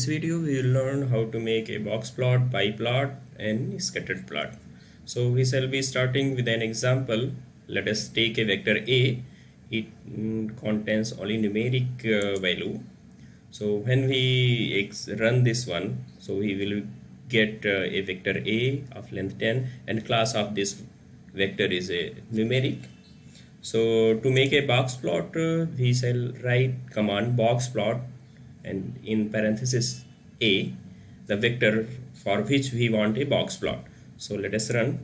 This video we will learn how to make a box plot, pie plot and scattered plot. So we shall be starting with an example. Let us take a vector A. It contains only numeric value. So when we run this one, so we will get a vector A of length 10 and class of this vector is a numeric. So to make a box plot, we shall write command box plot and in parenthesis A the vector for which we want a box plot. So let us run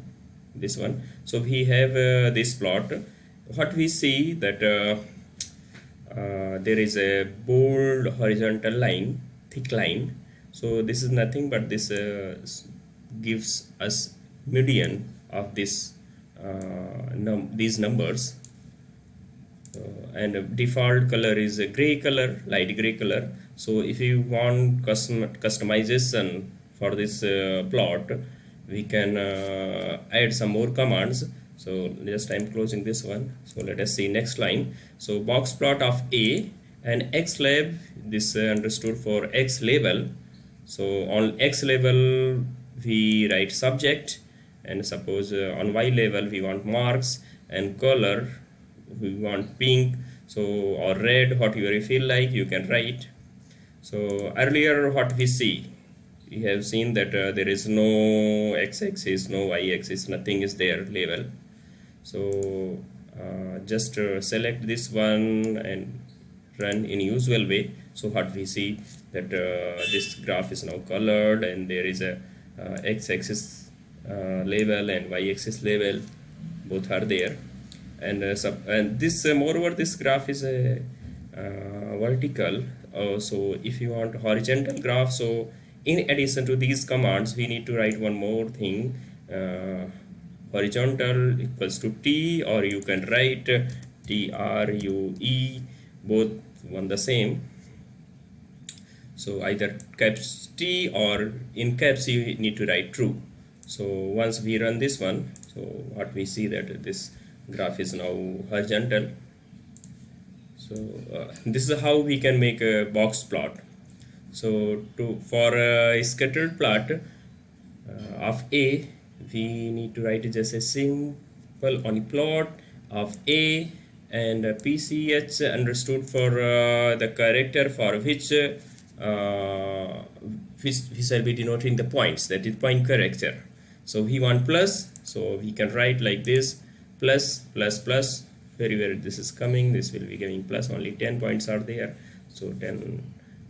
this one. So we have this plot. What we see that there is a bold horizontal line, thick line. So this is nothing but this gives us median of this these numbers. And default color is a gray color, light gray color. So if you want customization for this plot, we can add some more commands. So just I'm closing this one. So let us see next line. So box plot of A and X lab, this understood for X label. So on X label we write subject, and suppose on Y label we want marks, and color we want pink, so or red, whatever you feel like you can write. So earlier what we see, we have seen that there is no x-axis, no y-axis, nothing is there label. So just select this one and run in usual way. So what we see that this graph is now colored and there is a x-axis label and y-axis label, both are there. And this moreover this graph is a vertical. So if you want horizontal graph, so in addition to these commands we need to write one more thing, horizontal equals to T, or you can write TRUE, both one the same. So either caps T or in caps you need to write true. So once we run this one, so what we see that this graph is now horizontal. So this is how we can make a box plot. So for a scattered plot of A, we need to write just a simple only plot of A, and PCH understood for the character for which we shall be denoting the points, that is point character. So we want plus, so we can write like this, plus plus plus, where this is coming, this will be giving plus, only 10 points are there, so 10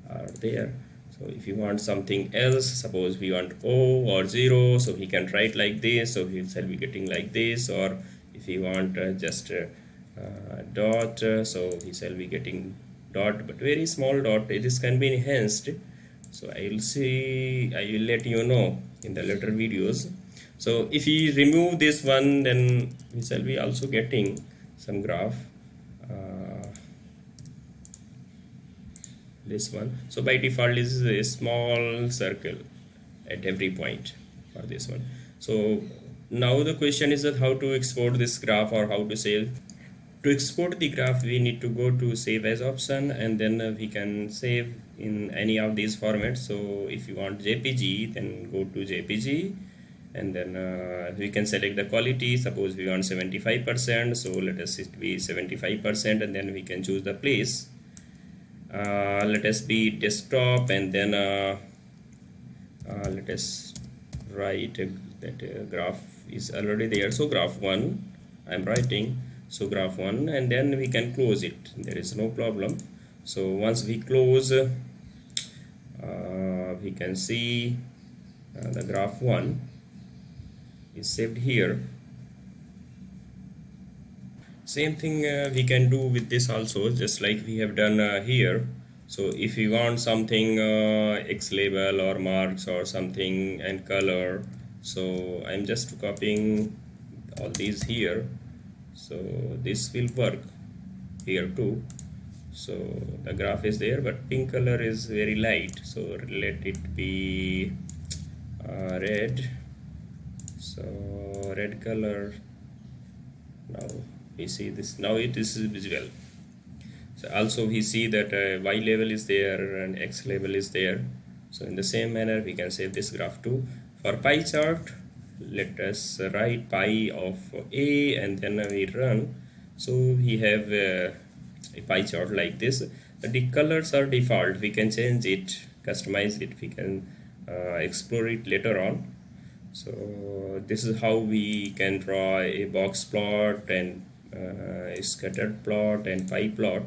are there. So if you want something else, suppose we want O or 0, so we can write like this, so we shall be getting like this. Or if you want just dot, so we shall be getting dot, but very small dot. This can be enhanced, so I will let you know in the later videos. So if we remove this one, then we shall be also getting some graph, this one. So by default this is a small circle at every point for this one. So now the question is that how to export this graph, or how to save. To export the graph we need to go to save as option, and then we can save in any of these formats. So if you want JPG, then go to JPG, and then we can select the quality. Suppose we want 75%, so let us be 75%, and then we can choose the place. Let us be desktop, and then let us write that graph is already there. So graph 1 I'm writing, so graph 1, and then we can close it, there is no problem. So once we close, we can see the graph 1 is saved here. Same thing we can do with this also, just like we have done here. So if you want something X label or marks or something and color, so I'm just copying all these here, so this will work here too. So the graph is there, but pink color is very light, so let it be red. So red color, now we see this, now it is visible. So also we see that Y level is there and X level is there. So in the same manner we can save this graph too. For pie chart, let us write pi of a and then we run. So we have a pie chart like this. The colors are default, we can change it, customize it, we can explore it later on. So this is how we can draw a box plot and a scattered plot and pie plot.